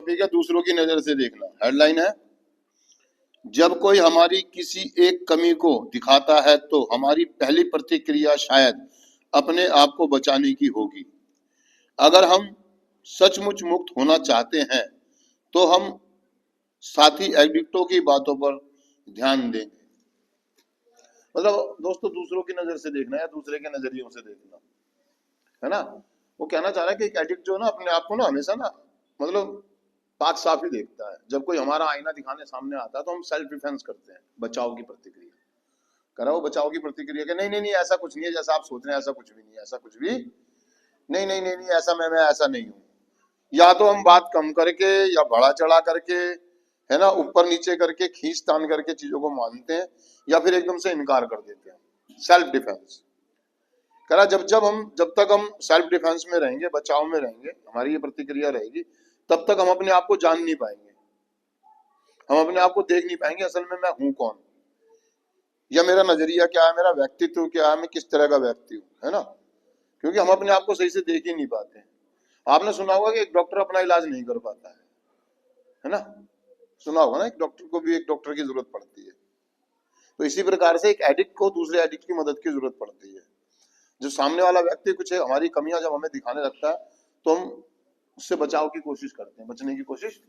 Topic है दूसरों की नजर से देखना। हेडलाइन है, जब कोई हमारी किसी एक कमी को दिखाता है तो हमारी पहली प्रतिक्रिया शायद अपने आप को बचाने की होगी। अगर हम सचमुच मुक्त होना चाहते हैं तो हम साथी एडिक्टों की बातों पर ध्यान देंगे। मतलब दोस्तों, दूसरों की नजर से देखना या दूसरे के नजरियों से देखना, है ना। वो कहना चाह रहा है कि एक एडिक्ट जो ना अपने आप को ना हमेशा ना मतलब पाक साफ ही देखता है। जब कोई हमारा आईना दिखाने सामने आता है तो हम सेल्फ डिफेंस करते हैं, बचाव की प्रतिक्रिया करा। वो बचाव की प्रतिक्रिया के नहीं नहीं नहीं ऐसा कुछ नहीं है जैसा आप सोच रहे हैं, ऐसा कुछ भी नहीं है, ऐसा कुछ भी नहीं नहीं नहीं नहीं ऐसा मैं ऐसा नहीं हूँ। या तो हम बात कम करके या बढ़ा चढ़ा करके, है ना, ऊपर नीचे करके खींच तान करके चीजों को मानते हैं या फिर एकदम से इनकार कर देते हैं। सेल्फ डिफेंस करा। जब तक हम सेल्फ डिफेंस में रहेंगे, बचाव में रहेंगे, हमारी ये प्रतिक्रिया रहेगी, तब तक हम अपने आप को जान नहीं पाएंगे, हम अपने आप को देख नहीं पाएंगे असल में मैं हूं कौन, या मेरा नजरिया क्या है, मेरा व्यक्तित्व क्या है, मैं किस तरह का व्यक्ति हूँ, है ना। क्योंकि हम अपने आप को सही से देख ही नहीं पाते हैं। आपने सुना होगा कि एक डॉक्टर अपना इलाज नहीं कर पाता है ना। सुना होगा ना, एक डॉक्टर को भी एक डॉक्टर की जरूरत पड़ती है। तो इसी प्रकार से एक एडिक्ट को दूसरे एडिक्ट की मदद की जरूरत पड़ती है। जो सामने वाला व्यक्ति कुछ हमारी कमियां जब हमें दिखाने लगता है तो हम उससे बचाव की कोशिश करते हैं, बचने की कोशिश।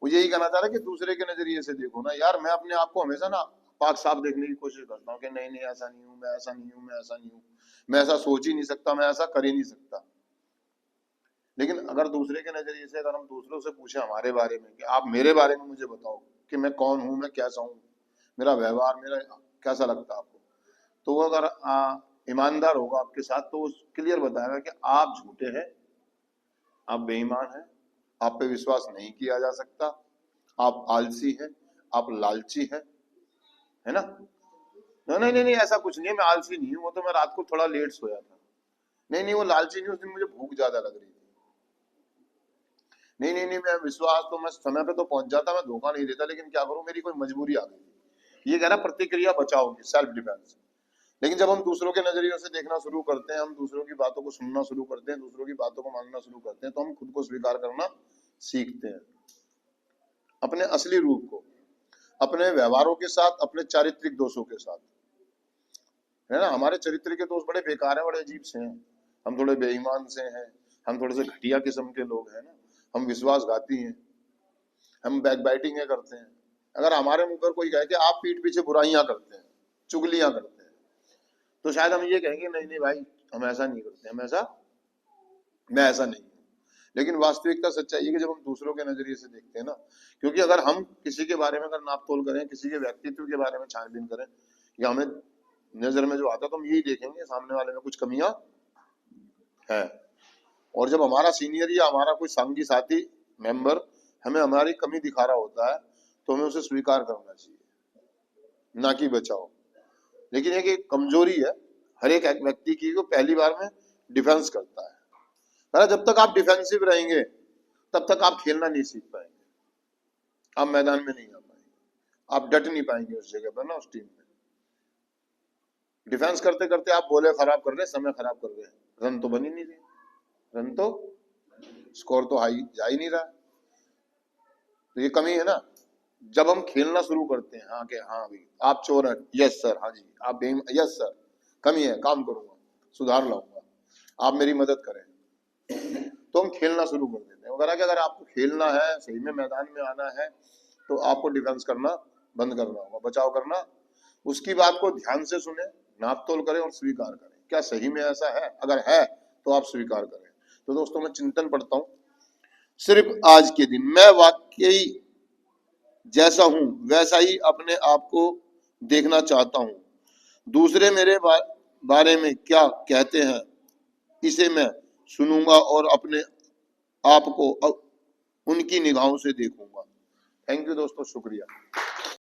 वो यही कहना चाह रहा है कि दूसरे के नजरिए से देखो ना यार। मैं अपने आप को हमेशा ना पाक साफ देखने की कोशिश करता हूँ कि नहीं नहीं ऐसा नहीं हूँ, मैं ऐसा नहीं हूँ, मैं ऐसा नहीं हूँ, मैं ऐसा सोच ही नहीं सकता, मैं ऐसा कर ही नहीं सकता। लेकिन अगर दूसरे के नजरिए से अगर हम दूसरों से पूछे हमारे बारे में कि आप मेरे बारे में मुझे बताओ कि मैं कौन हूँ, मैं कैसा हूँ, मेरा व्यवहार मेरा कैसा लगता है आपको, तो वो अगर ईमानदार होगा आपके साथ तो वो क्लियर बताएगा कि आप झूठे हैं, आप बेईमान हैं, आप पे विश्वास नहीं किया जा सकता, आप आलसी हैं, आप लालची हैं, है ना। नहीं नहीं नहीं नहीं ऐसा कुछ नहीं है, मैं आलसी नहीं हूँ, वो तो मैं रात को थोड़ा लेट सोया था। नहीं नहीं वो लालची नहीं, उस दिन मुझे भूख ज्यादा लग रही थी। नहीं नहीं नहीं मैं विश्वास तो मैं समय पे तो पहुंच जाता, मैं धोखा नहीं देता, लेकिन क्या करूं मेरी कोई मजबूरी आ गई थी। ये कह रहा प्रतिक्रिया बचाओ की, सेल्फ डिफेंस। लेकिन जब हम दूसरों के नजरियों से देखना शुरू करते हैं, हम दूसरों की बातों को सुनना शुरू करते हैं, दूसरों की बातों को मानना शुरू करते हैं, तो हम खुद को स्वीकार करना सीखते हैं, अपने असली रूप को, अपने व्यवहारों के साथ, अपने चारित्रिक दोषों के साथ, है ना। हमारे चरित्र के दोष बड़े बेकार हैं, बड़े अजीब से हैं। हम थोड़े बेईमान से हैं, हम थोड़े से घटिया किस्म के लोग हैं ना, हम विश्वासघाती हैं, हम बैकबाइटिंग करते हैं। अगर हमारे मुंह पर कोई कहे कि आप पीठ पीछे बुराइयां करते हैं, चुगलियां करते हैं, तो शायद हम ये कहेंगे नहीं नहीं भाई हम ऐसा नहीं करते, मैं ऐसा नहीं हूं। लेकिन वास्तविकता सच्चाई है कि जब हम दूसरों के नजरिए से देखते हैं ना, क्योंकि अगर हम किसी के बारे में अगर नाप तोल करें, किसी के व्यक्तित्व के बारे में छानबीन करें, या हमें नजर में जो आता है तो हम यही देखेंगे सामने वाले में कुछ कमियां हैं। और जब हमारा सीनियर या हमारा कोई संगी साथी मेंबर हमें हमारी कमी दिखा रहा होता है तो हमें उसे स्वीकार करना चाहिए, ना कि बचाओ। लेकिन एक कमजोरी है हर एक व्यक्ति की, वो पहली बार में डिफेंस करता है। जब तक आप डिफेंसिव रहेंगे तब तक आप खेलना नहीं सीख पाएंगे, आप मैदान में नहीं आ पाएंगे, आप डट नहीं पाएंगे उस जगह पर ना, उस टीम में। डिफेंस करते करते आप बॉलें खराब कर रहे, समय खराब कर रहे, रन तो बन ही नहीं रहे, रन तो स्कोर तो हाई जा ही नहीं रहा। तो ये कमी है ना। जब हम खेलना शुरू करते हैं, हाँ कि हाँ भाई आप चोर हैं, यस सर, हाँ जी आप यस सर, कमी है, काम करूंगा, सुधार लाऊंगा, आप मेरी मदद करें, तो हम खेलना शुरू कर देते हैं। अगर आपको खेलना है, सही में मैदान में आना है, तो आपको डिफेंस करना बंद करना होगा, बचाव करना। उसकी बात को ध्यान से सुने, नाप तोल करें और स्वीकार करें, क्या सही में ऐसा है, अगर है तो आप स्वीकार करें। तो दोस्तों मैं चिंतन पढ़ता हूं, सिर्फ आज के दिन मैं वाकई जैसा हूं वैसा ही अपने आप को देखना चाहता हूं। दूसरे मेरे बारे में क्या कहते हैं इसे मैं सुनूंगा और अपने आप को उनकी निगाहों से देखूंगा। थैंक यू दोस्तों, शुक्रिया।